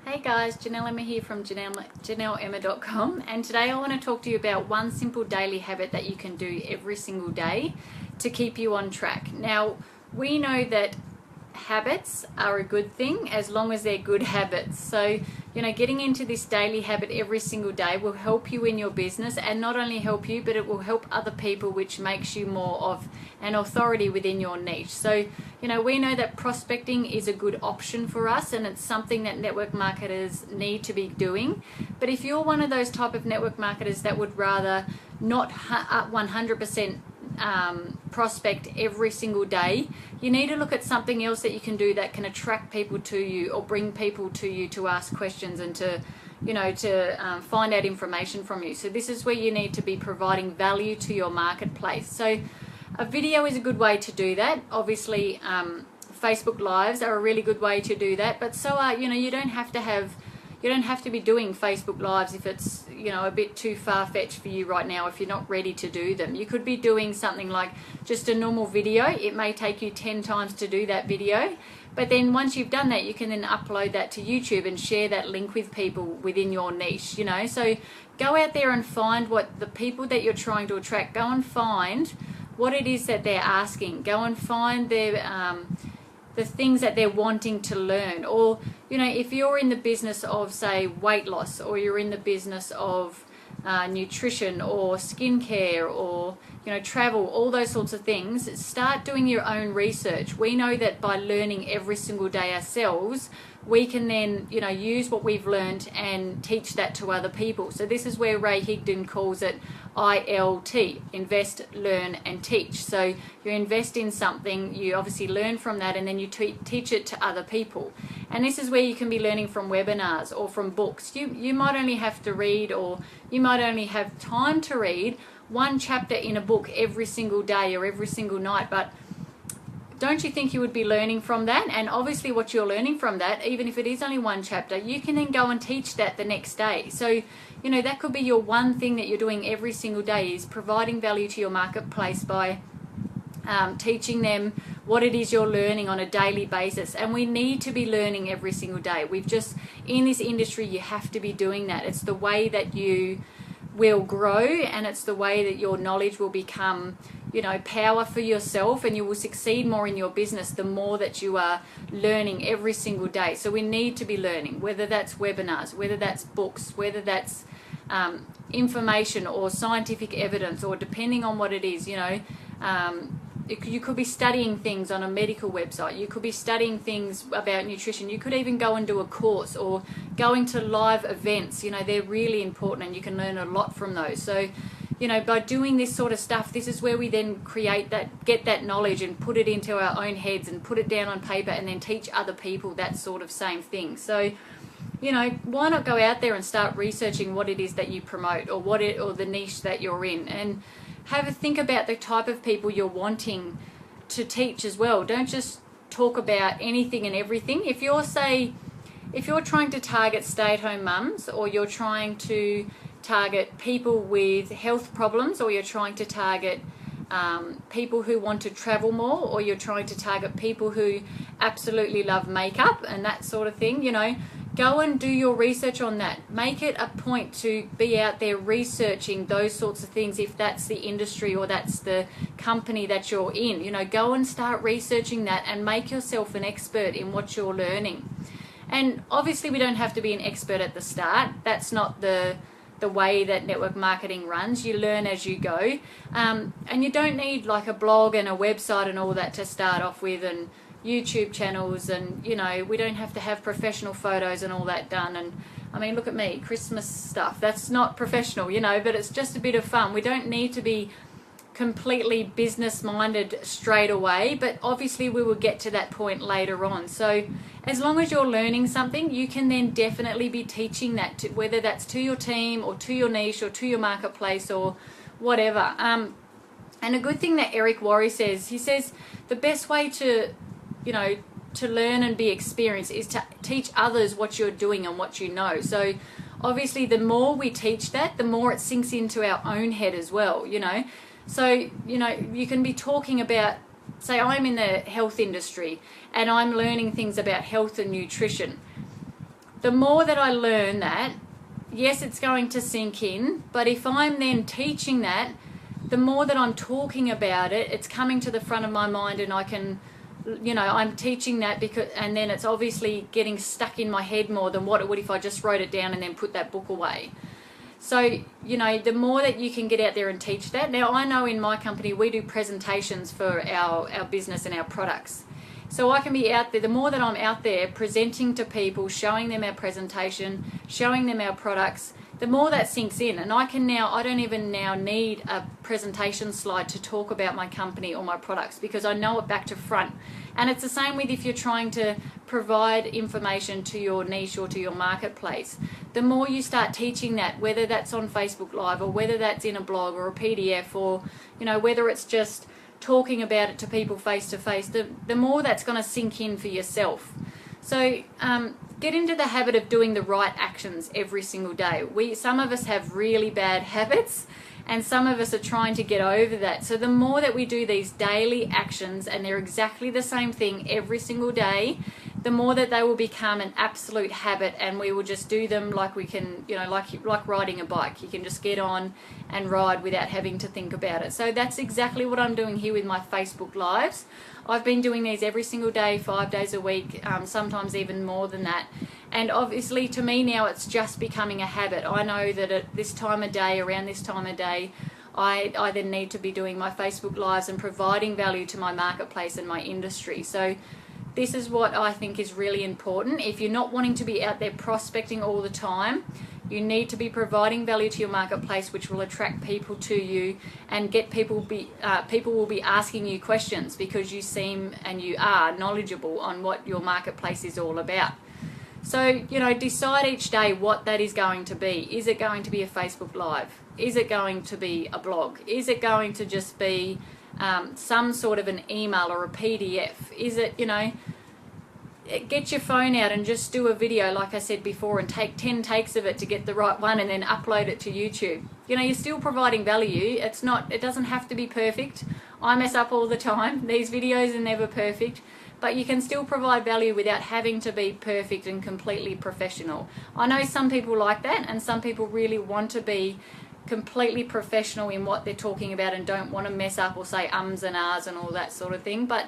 Hey guys, Janelle Emma here from JanelleEmma.com, and today I want to talk to you about one simple daily habit that you can do every single day to keep you on track. Now, we know that habits are a good thing as long as they're good habits. So, getting into this daily habit every single day will help you in your business, and not only help you, but it will help other people, which makes you more of an authority within your niche. So, we know that prospecting is a good option for us, and it's something that network marketers need to be doing. But if you're one of those type of network marketers that would rather not 100% prospect every single day, you need to look at something else that you can do that can attract people to you or bring people to you to ask questions and to find out information from you. So this is where you need to be providing value to your marketplace. So a video is a good way to do that. Obviously, Facebook Lives are a really good way to do that, but so are, you don't have to be doing Facebook Lives if it's, a bit too far-fetched for you right now, if you're not ready to do them. You could be doing something like just a normal video. It may take you 10 times to do that video, but then once you've done that, you can then upload that to YouTube and share that link with people within your niche, So go out there and find what the people that you're trying to attract, go and find what it is that they're asking. Go and find the things that they're wanting to learn. Or, if you're in the business of, say, weight loss, or you're in the business of nutrition or skincare or, travel, all those sorts of things, start doing your own research. We know that by learning every single day ourselves, we can then, use what we've learned and teach that to other people. So this is where Ray Higdon calls it ILT, invest, learn and teach. So you invest in something, you obviously learn from that, and then you teach it to other people. And this is where you can be learning from webinars or from books. You might only have to read, or you might only have time to read one chapter in a book every single day or every single night, but don't you think you would be learning from that? And obviously what you're learning from that, even if it is only one chapter, you can then go and teach that the next day. So, that could be your one thing that you're doing every single day, is providing value to your marketplace by teaching them what it is you're learning on a daily basis. And we need to be learning every single day. In this industry, you have to be doing that. It's the way that you will grow, and it's the way that your knowledge will become power for yourself, and you will succeed more in your business the more that you are learning every single day. So we need to be learning, whether that's webinars, whether that's books, whether that's information or scientific evidence, or depending on what it is, you could be studying things on a medical website. You could be studying things about nutrition. You could even go and do a course, or going to live events. They're really important, and you can learn a lot from those. So, by doing this sort of stuff, this is where we then get that knowledge and put it into our own heads and put it down on paper, and then teach other people that sort of same thing. So, why not go out there and start researching what it is that you promote, or or the niche that you're in, and have a think about the type of people you're wanting to teach as well. Don't just talk about anything and everything. If you're trying to target stay-at-home mums, or you're trying to target people with health problems, or you're trying to target people who want to travel more, or you're trying to target people who absolutely love makeup and that sort of thing, go and do your research on that. Make it a point to be out there researching those sorts of things, if that's the industry or that's the company that you're in. Go and start researching that and make yourself an expert in what you're learning. And obviously we don't have to be an expert at the start. That's not the way that network marketing runs. You learn as you go, and you don't need like a blog and a website and all that to start off with, and YouTube channels, and we don't have to have professional photos and all that done. And I mean, look at me, Christmas stuff, that's not professional, but it's just a bit of fun. We don't need to be completely business minded straight away, but obviously we will get to that point later on. So as long as you're learning something, you can then definitely be teaching that to, whether that's to your team or to your niche or to your marketplace or whatever. And a good thing that Eric Worre says, he says the best way to learn and be experienced is to teach others what you're doing and what you know. So obviously the more we teach that, the more it sinks into our own head as well, So, you can be talking about, say I'm in the health industry and I'm learning things about health and nutrition. the more that I learn that, yes, it's going to sink in, but if I'm then teaching that, the more that I'm talking about it, it's coming to the front of my mind, and I can, you know, I'm teaching that because, and then it's obviously getting stuck in my head more than what it would if I just wrote it down and then put that book away. So, you know, the more that you can get out there and teach that. Now, I know in my company we do presentations for our business and our products. So I can be out there, the more that I'm out there presenting to people, showing them our presentation, showing them our products, the more that sinks in. And I don't even now need a presentation slide to talk about my company or my products, because I know it back to front. And it's the same with if you're trying to provide information to your niche or to your marketplace. The more you start teaching that, whether that's on Facebook Live or whether that's in a blog or a PDF, or, you know, whether it's just talking about it to people face to face, the more that's going to sink in for yourself. So get into the habit of doing the right actions every single day. Some of us have really bad habits, and some of us are trying to get over that. So the more that we do these daily actions, and they're exactly the same thing every single day, the more that they will become an absolute habit, and we will just do them like we can, you know, like riding a bike. You can just get on and ride without having to think about it. So that's exactly what I'm doing here with my Facebook Lives. I've been doing these every single day, 5 days a week, sometimes even more than that. And obviously to me now it's just becoming a habit. I know that at this time of day, around this time of day, I then need to be doing my Facebook Lives and providing value to my marketplace and my industry. So this is what I think is really important. If you're not wanting to be out there prospecting all the time, you need to be providing value to your marketplace, which will attract people to you and get people will be asking you questions, because you seem and you are knowledgeable on what your marketplace is all about. So, you know, decide each day what that is going to be. Is it going to be a Facebook Live? Is it going to be a blog? Is it going to just be some sort of an email or a PDF? Is it, you know, get your phone out and just do a video like I said before, and take 10 takes of it to get the right one, and then upload it to YouTube. You know, you're still providing value. It doesn't have to be perfect. I mess up all the time. These videos are never perfect, but you can still provide value without having to be perfect and completely professional. I know some people like that, and some people really want to be completely professional in what they're talking about and don't want to mess up or say ums and ahs and all that sort of thing. But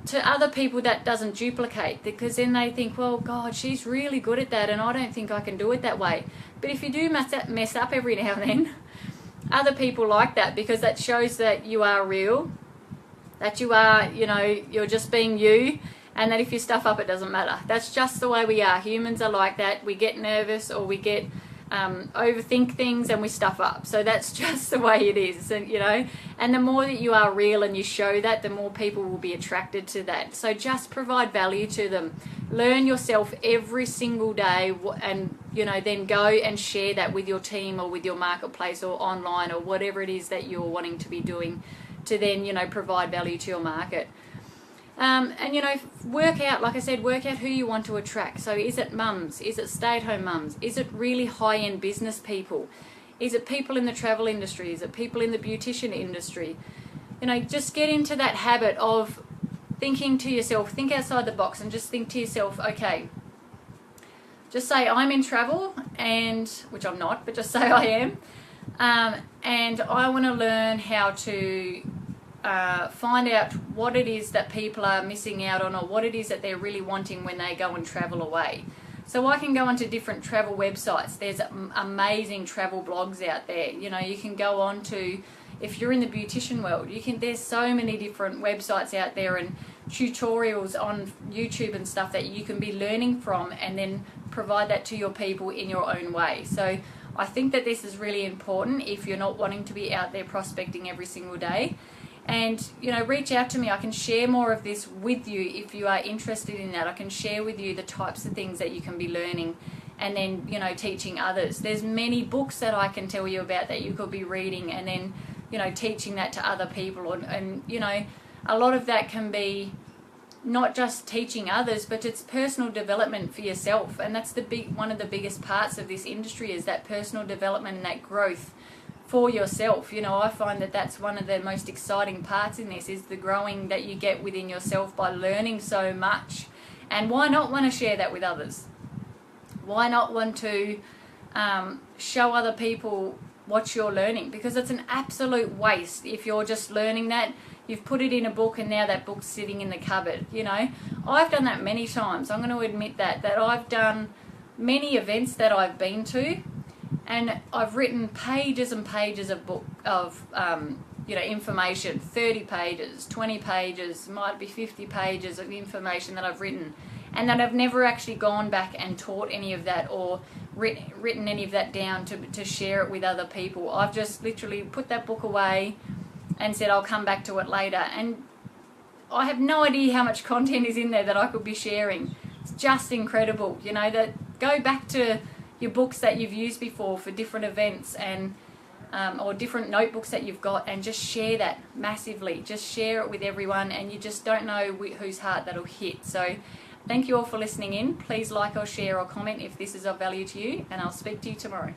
to other people that doesn't duplicate, because then they think, well, God, she's really good at that and I don't think I can do it that way. But if you do mess up every now and then, other people like that, because that shows that you are real, that you are, you know, you're just being you, and that if you stuff up, it doesn't matter. That's just the way we are. Humans are like that. We get nervous, or we get overthink things, and we stuff up. So that's just the way it is, and you know, and the more that you are real and you show that, the more people will be attracted to that. So just provide value to them. Learn yourself every single day, and you know, then go and share that with your team or with your marketplace or online or whatever it is that you're wanting to be doing, to then, you know, provide value to your market. And you know, work out, like I said, work out who you want to attract. So is it mums? Is it stay-at-home mums? Is it really high-end business people? Is it people in the travel industry? Is it people in the beautician industry? You know, just get into that habit of thinking to yourself, think outside the box, and just think to yourself, okay, just say I'm in travel, and which I'm not, but just say I am, and I want to learn how to find out what it is that people are missing out on, or what it is that they're really wanting when they go and travel away. So I can go onto different travel websites. There's amazing travel blogs out there. You know, you can go on to, if you're in the beautician world, there's so many different websites out there and tutorials on YouTube and stuff that you can be learning from, and then provide that to your people in your own way. So I think that this is really important if you're not wanting to be out there prospecting every single day. And, you know, reach out to me. I can share more of this with you if you are interested in that. I can share with you the types of things that you can be learning, and then, you know, teaching others. There's many books that I can tell you about that you could be reading, and then, you know, teaching that to other people. And you know, a lot of that can be not just teaching others, but it's personal development for yourself. And that's one of the biggest parts of this industry, is that personal development and that growth for yourself. You know, I find that that's one of the most exciting parts in this, is the growing that you get within yourself by learning so much. And why not want to share that with others? Why not want to show other people what you're learning? Because it's an absolute waste if you're just learning that. You've put it in a book and now that book's sitting in the cupboard. You know, I've done that many times. I'm going to admit that I've done many events that I've been to, and I've written pages and pages of information, 30 pages, 20 pages, might be 50 pages of information that I've written, and that I've never actually gone back and taught any of that or written any of that down to share it with other people. I've just literally put that book away and said I'll come back to it later, and I have no idea how much content is in there that I could be sharing. It's just incredible, you know, that go back to your books that you've used before for different events and or different notebooks that you've got, and just share that massively. Just share it with everyone, and you just don't know whose heart that'll hit. So thank you all for listening in. Please like or share or comment if this is of value to you, and I'll speak to you tomorrow.